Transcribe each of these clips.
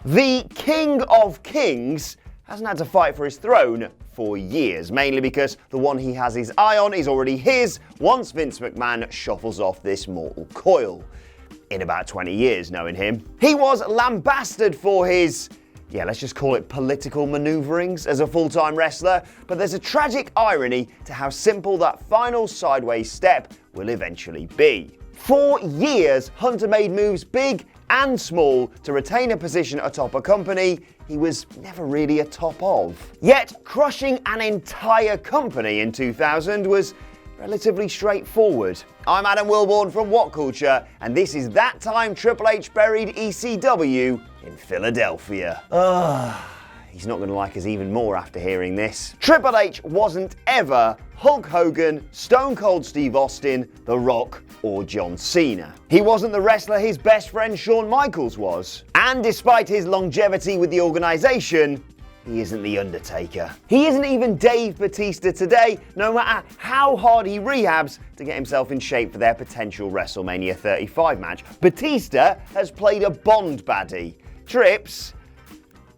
The King of Kings hasn't had to fight for his throne for years, mainly because the one he has his eye on is already his once Vince McMahon shuffles off this mortal coil. In about 20 years, knowing him. He was lambasted for his, let's just call it political maneuverings as a full-time wrestler, but there's a tragic irony to how simple that final sideways step will eventually be. For years, Hunter made moves big and small to retain a position atop a company he was never really atop of. Yet, crushing an entire company in 2000 was relatively straightforward. I'm Adam Wilborn from WhatCulture, and this is that time Triple H buried ECW in Philadelphia. He's not going to like us even more after hearing this. Triple H wasn't ever Hulk Hogan, Stone Cold Steve Austin, The Rock, or John Cena. He wasn't the wrestler his best friend Shawn Michaels was. And despite his longevity with the organization, he isn't The Undertaker. He isn't even Dave Bautista today, no matter how hard he rehabs to get himself in shape for their potential WrestleMania 35 match. Bautista has played a Bond baddie. Trips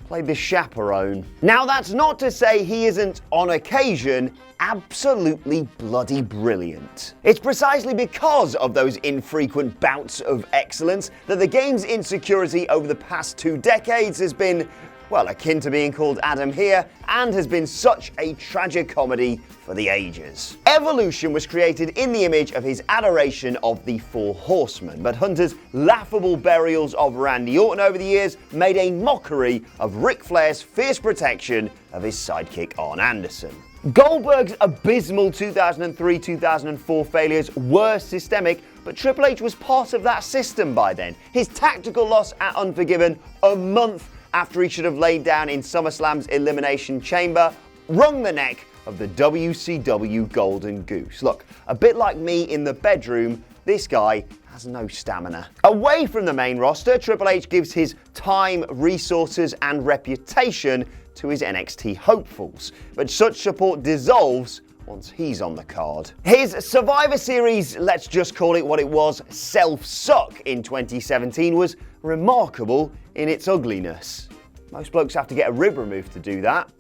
played the chaperone. Now that's not to say he isn't, on occasion, absolutely bloody brilliant. It's precisely because of those infrequent bouts of excellence that the game's insecurity over the past 2 decades has been, akin to being called Adam here, and has been such a tragic comedy for the ages. Evolution was created in the image of his adoration of the Four Horsemen, but Hunter's laughable burials of Randy Orton over the years made a mockery of Ric Flair's fierce protection of his sidekick Arn Anderson. Goldberg's abysmal 2003-2004 failures were systemic, but Triple H was part of that system by then. His tactical loss at Unforgiven, a month after he should have laid down in SummerSlam's Elimination Chamber, wrung the neck of the WCW Golden Goose. Look, a bit like me in the bedroom, this guy has no stamina. Away from the main roster, Triple H gives his time, resources, and reputation to his NXT hopefuls, but such support dissolves once he's on the card. His Survivor Series, let's just call it what it was, self-suck in 2017 was remarkable in its ugliness. Most blokes have to get a rib removed to do that,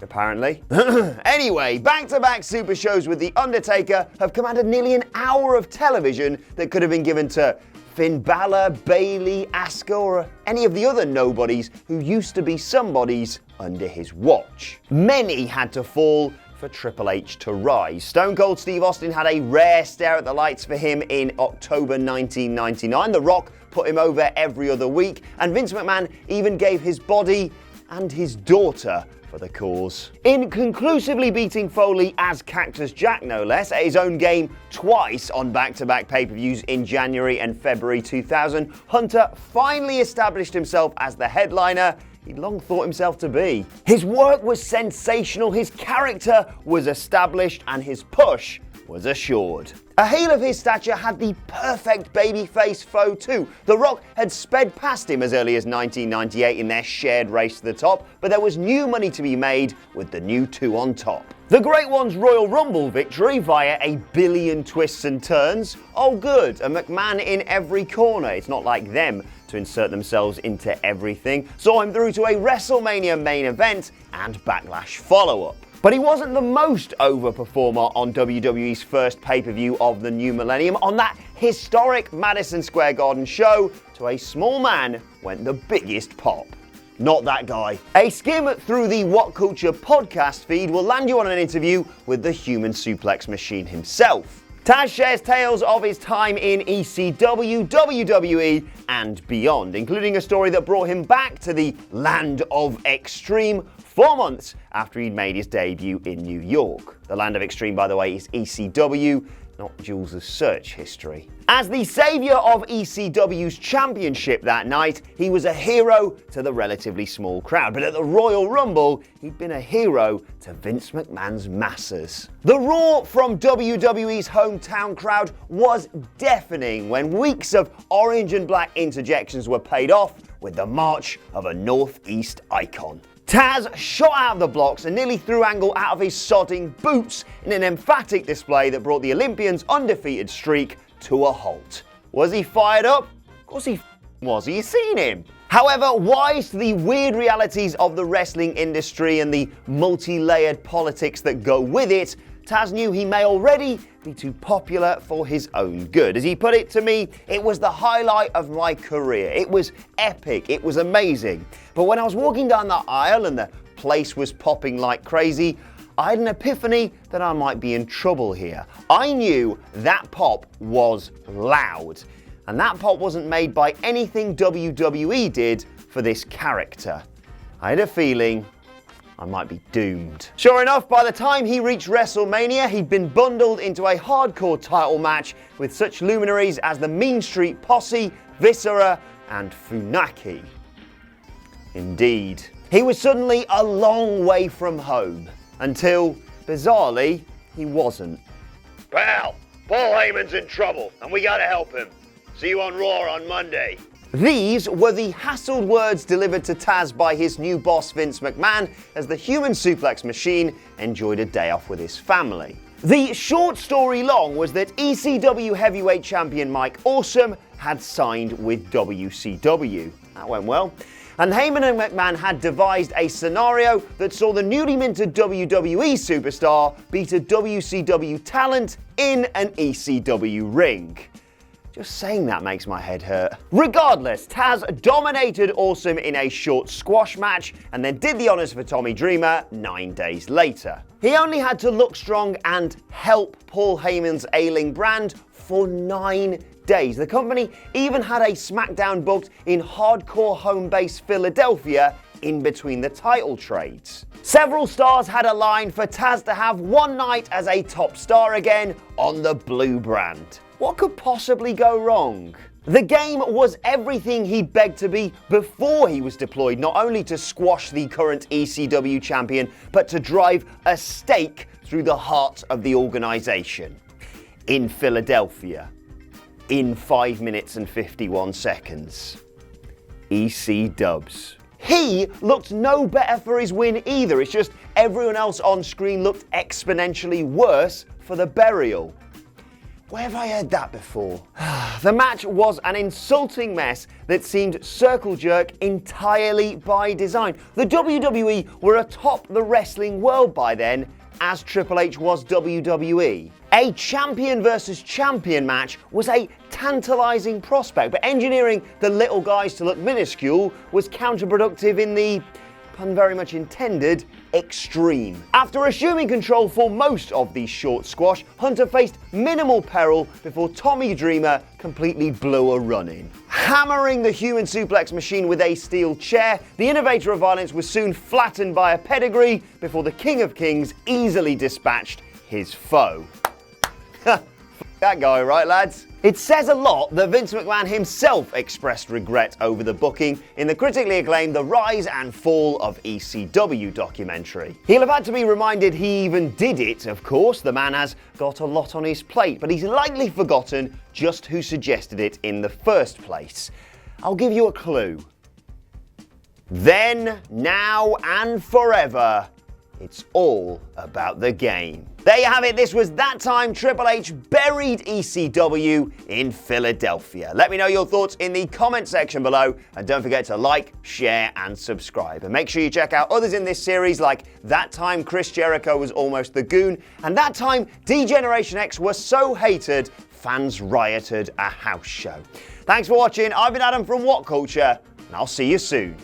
apparently. Anyway, back-to-back super shows with The Undertaker have commanded nearly an hour of television that could have been given to Finn Balor, Bayley, Asuka, or any of the other nobodies who used to be somebodies under his watch. Many had to fall for Triple H to rise. Stone Cold Steve Austin had a rare stare at the lights for him in October 1999. The Rock put him over every other week, and Vince McMahon even gave his body and his daughter for the cause. In conclusively beating Foley as Cactus Jack, no less, at his own game twice on back-to-back pay-per-views in January and February 2000, Hunter finally established himself as the headliner he'd long thought himself to be. His work was sensational, his character was established, and his push was assured. A heel of his stature had the perfect babyface foe too. The Rock had sped past him as early as 1998 in their shared race to the top, but there was new money to be made with the new two on top. The Great One's Royal Rumble victory via a billion twists and turns. Oh good, a McMahon in every corner. It's not like them to insert themselves into everything. Saw him through to a WrestleMania main event and Backlash follow-up. But he wasn't the most over performer on WWE's first pay-per-view of the new millennium. On that historic Madison Square Garden show, to a small man went the biggest pop. Not that guy. A skim through the WhatCulture podcast feed will land you on an interview with the human suplex machine himself. Taz shares tales of his time in ECW, WWE, and beyond, including a story that brought him back to the land of extreme 4 months after he'd made his debut in New York. The land of extreme, by the way, is ECW, not Jules' search history. As the saviour of ECW's championship that night, he was a hero to the relatively small crowd. But at the Royal Rumble, he'd been a hero to Vince McMahon's masses. The roar from WWE's hometown crowd was deafening when weeks of orange and black interjections were paid off with the march of a Northeast icon. Taz shot out of the blocks and nearly threw Angle out of his sodding boots in an emphatic display that brought the Olympian's undefeated streak to a halt. Was he fired up? Of course he was. You seen him. However, wise to the weird realities of the wrestling industry and the multi-layered politics that go with it, Taz knew he may already be too popular for his own good. As he put it to me, it was the highlight of my career. It was epic. It was amazing. But when I was walking down the aisle and the place was popping like crazy, I had an epiphany that I might be in trouble here. I knew that pop was loud. And that pop wasn't made by anything WWE did for this character. I had a feeling I might be doomed. Sure enough, by the time he reached WrestleMania, he'd been bundled into a hardcore title match with such luminaries as the Mean Street Posse, Viscera, and Funaki. Indeed. He was suddenly a long way from home, until, bizarrely, he wasn't. Pal, Paul Heyman's in trouble, and we gotta help him. See you on Raw on Monday. These were the hassled words delivered to Taz by his new boss Vince McMahon as the human suplex machine enjoyed a day off with his family. The short story long was that ECW heavyweight champion Mike Awesome had signed with WCW. That went well. And Heyman and McMahon had devised a scenario that saw the newly minted WWE superstar beat a WCW talent in an ECW ring. Just saying that makes my head hurt. Regardless, Taz dominated Awesome in a short squash match and then did the honors for Tommy Dreamer 9 days later. He only had to look strong and help Paul Heyman's ailing brand for 9 days. The company even had a SmackDown booked in hardcore home base Philadelphia in between the title trades. Several stars had a line for Taz to have one night as a top star again on the blue brand. What could possibly go wrong? The game was everything he begged to be before he was deployed, not only to squash the current ECW champion, but to drive a stake through the heart of the organization. In Philadelphia. In 5 minutes and 51 seconds. EC Dubs. He looked no better for his win either. It's just everyone else on screen looked exponentially worse for the burial. Where have I heard that before? The match was an insulting mess that seemed circle jerk entirely by design. The WWE were atop the wrestling world by then, as Triple H was WWE. A champion versus champion match was a tantalizing prospect, but engineering the little guys to look minuscule was counterproductive in the, pun very much intended, extreme. After assuming control for most of the short squash, Hunter faced minimal peril before Tommy Dreamer completely blew a run-in. Hammering the human suplex machine with a steel chair, the innovator of violence was soon flattened by a pedigree before the King of Kings easily dispatched his foe. That guy, right, lads? It says a lot that Vince McMahon himself expressed regret over the booking in the critically acclaimed The Rise and Fall of ECW documentary. He'll have had to be reminded he even did it, of course. The man has got a lot on his plate, but he's likely forgotten just who suggested it in the first place. I'll give you a clue. Then, now, and forever, it's all about the game. There you have it. This was that time Triple H buried ECW in Philadelphia. Let me know your thoughts in the comment section below, and don't forget to like, share, and subscribe. And make sure you check out others in this series, like That Time Chris Jericho Was Almost the Goon, and That Time D-Generation X Was So Hated, Fans Rioted a House Show. Thanks for watching. I've been Adam from WhatCulture, and I'll see you soon.